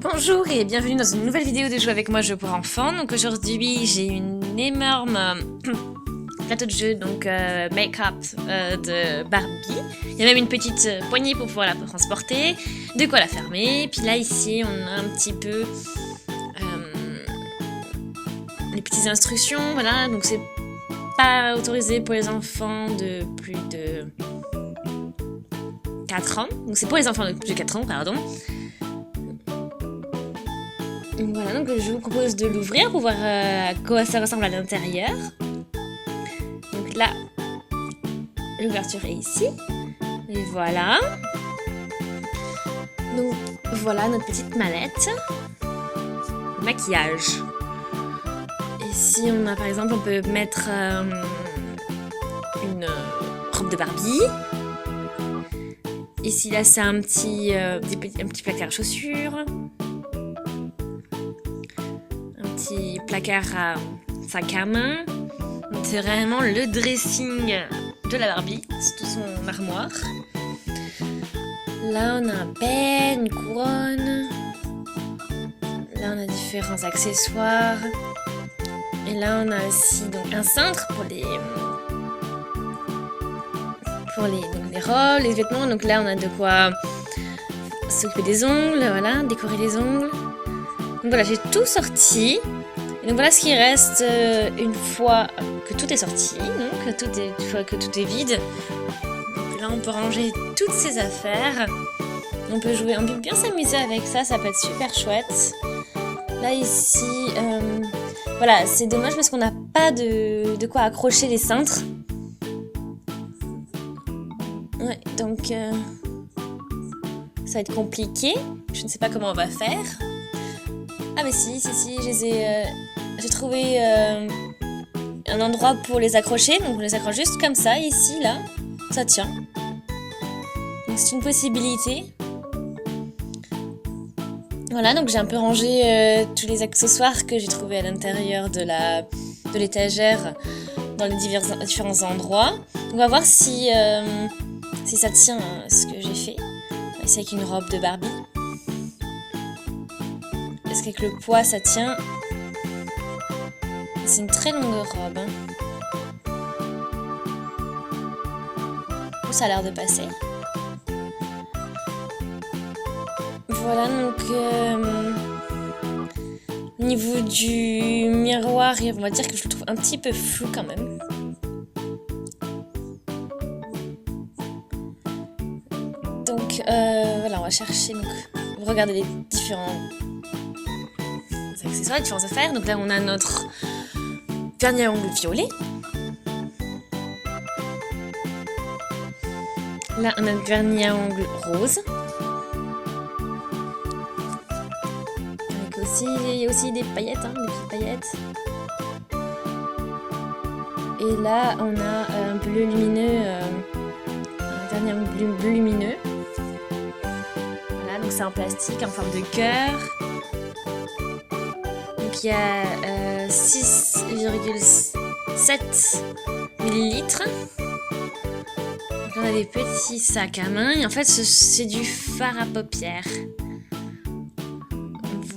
Bonjour et bienvenue dans une nouvelle vidéo de Jouer avec moi, jeu pour enfants. Donc aujourd'hui j'ai une énorme plateau de jeu, donc make-up de Barbie. Il y a même une petite poignée pour pouvoir la transporter, de quoi la fermer. Puis là ici on a un petit peu les petites instructions, voilà. Donc c'est pas autorisé pour les enfants de plus de 4 ans. Donc c'est pour les enfants de plus de 4 ans, pardon. Voilà, donc je vous propose de l'ouvrir pour voir à quoi ça ressemble à l'intérieur. Donc là, l'ouverture est ici. Et voilà. Donc voilà notre petite mallette. Le maquillage. Ici, on a par exemple, on peut mettre une robe de Barbie. Ici, là, c'est un petit placard à chaussures. Petit placard à sac à main. C'est vraiment le dressing de la Barbie. C'est tout son armoire. Là, on a un peigne, une couronne. Là, on a différents accessoires. Et là, on a aussi donc, un cintre pour les robes, les vêtements. Donc là, on a de quoi s'occuper des ongles, voilà, décorer les ongles. Donc voilà, j'ai tout sorti. Et donc voilà ce qui reste une fois que tout est sorti, donc une fois que tout est vide. Donc là, on peut ranger toutes ces affaires. On peut jouer, on peut bien s'amuser avec ça, ça peut être super chouette. Là ici, voilà, c'est dommage parce qu'on n'a pas de quoi accrocher les cintres. Ouais, donc ça va être compliqué. Je ne sais pas comment on va faire. Ah mais si, j'ai trouvé un endroit pour les accrocher, donc on les accroche juste comme ça, ici, là, ça tient. Donc c'est une possibilité. Voilà, donc j'ai un peu rangé tous les accessoires que j'ai trouvés à l'intérieur de l'étagère dans les différents endroits. On va voir si ça tient ce que j'ai fait. Ici avec une robe de Barbie. Est-ce qu'avec le poids ça tient? C'est une très longue robe. Ça a l'air de passer. Voilà, donc au niveau du miroir, on va dire que je le trouve un petit peu flou quand même. Donc voilà, on va chercher, donc regarder les différents accessoires, les différentes affaires. Donc là, on a notre vernis à ongles violet. Là, on a notre vernis à ongles rose. Il y a aussi des paillettes, des petites paillettes. Et là, on a un bleu lumineux, un vernis à ongles bleu lumineux. Voilà, donc c'est en plastique, en forme de cœur. Donc il y a 6,7 ml. Donc on a des petits sacs à main. Et en fait, c'est du fard à paupières.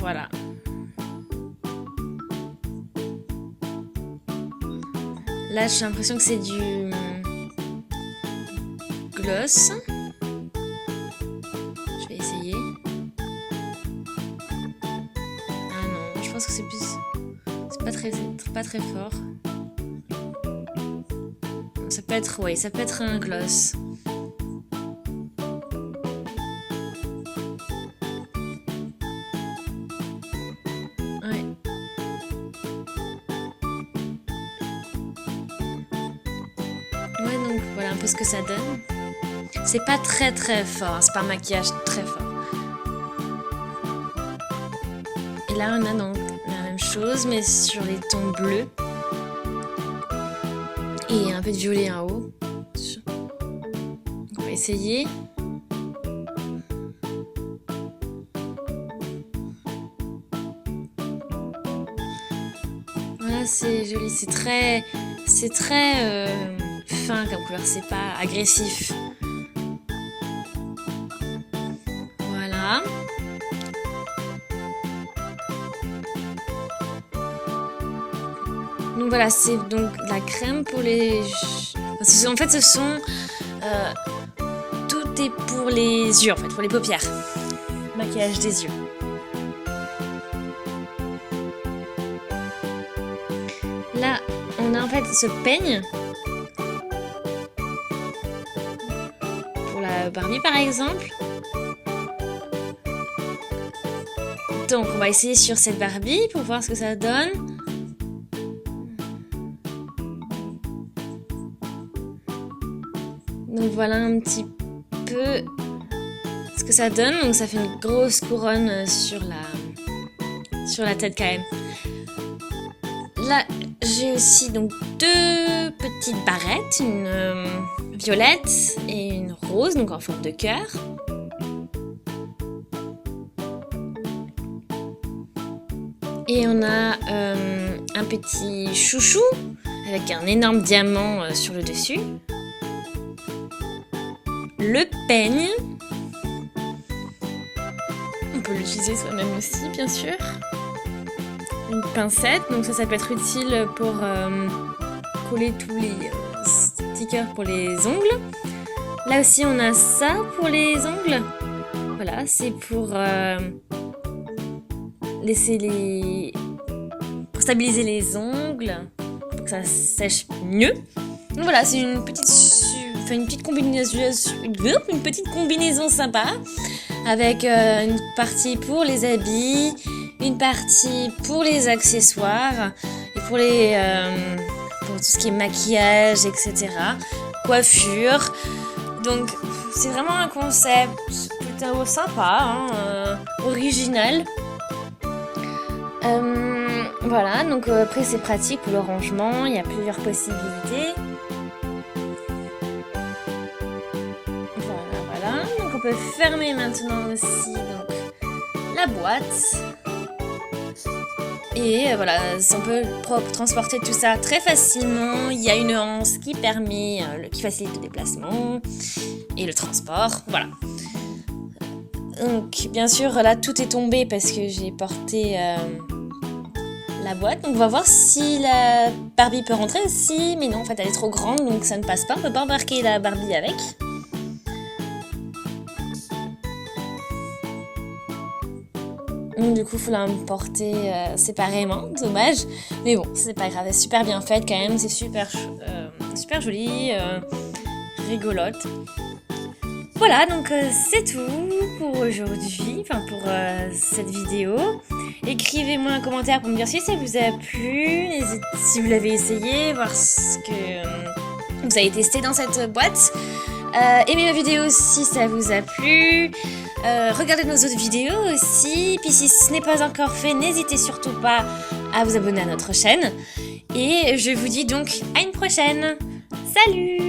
Voilà. Là, j'ai l'impression que c'est du gloss. Je vais essayer. Ah non, je pense que c'est plus... C'est pas très fort. Ça peut être... Oui, ça peut être un gloss. Ouais, donc voilà un peu ce que ça donne. C'est pas très fort, c'est pas un maquillage très fort. Et là, on a donc la même chose, mais sur les tons bleus. Et un peu de violet en haut. On va essayer. Voilà, c'est joli, c'est très fin comme couleur, c'est pas agressif. Voilà. Donc voilà, c'est donc la crème pour les... En fait, ce sont... tout est pour les yeux, en fait, pour les paupières. Maquillage des yeux. Là, on a en fait ce peigne. Pour la Barbie, par exemple. Donc, on va essayer sur cette Barbie pour voir ce que ça donne. Donc voilà un petit peu ce que ça donne. Donc ça fait une grosse couronne sur la tête quand même. Là j'ai aussi donc 2 petites barrettes, une violette et une rose, donc en forme de cœur. Et on a un petit chouchou avec un énorme diamant sur le dessus. Le peigne. On peut l'utiliser soi-même aussi, bien sûr. Une pincette, donc ça peut être utile pour coller tous les stickers pour les ongles. Là aussi, on a ça pour les ongles. Voilà, c'est pour pour stabiliser les ongles, pour que ça sèche mieux. Donc voilà, c'est une petite combinaison sympa avec une partie pour les habits, une partie pour les accessoires et pour tout ce qui est maquillage, etc. Coiffure. Donc c'est vraiment un concept plutôt sympa, original. Voilà, donc après c'est pratique pour le rangement, il y a plusieurs possibilités. Voilà, donc on peut fermer maintenant aussi donc, la boîte. Et voilà, on peut transporter tout ça très facilement. Il y a une anse qui facilite le déplacement et le transport, voilà. Donc bien sûr là tout est tombé parce que j'ai porté la boîte. Donc on va voir si la Barbie peut rentrer aussi, mais non en fait elle est trop grande donc ça ne passe pas. On peut pas embarquer la Barbie avec. Donc du coup il faut l'emporter séparément, dommage. Mais bon c'est pas grave, elle est super bien faite quand même, c'est super joli, rigolote. Voilà, donc c'est tout pour aujourd'hui, pour cette vidéo. Écrivez-moi un commentaire pour me dire si ça vous a plu, si vous l'avez essayé, voir ce que vous avez testé dans cette boîte. Aimez ma vidéo si ça vous a plu. Regardez nos autres vidéos aussi. Puis si ce n'est pas encore fait, n'hésitez surtout pas à vous abonner à notre chaîne. Et je vous dis donc à une prochaine. Salut!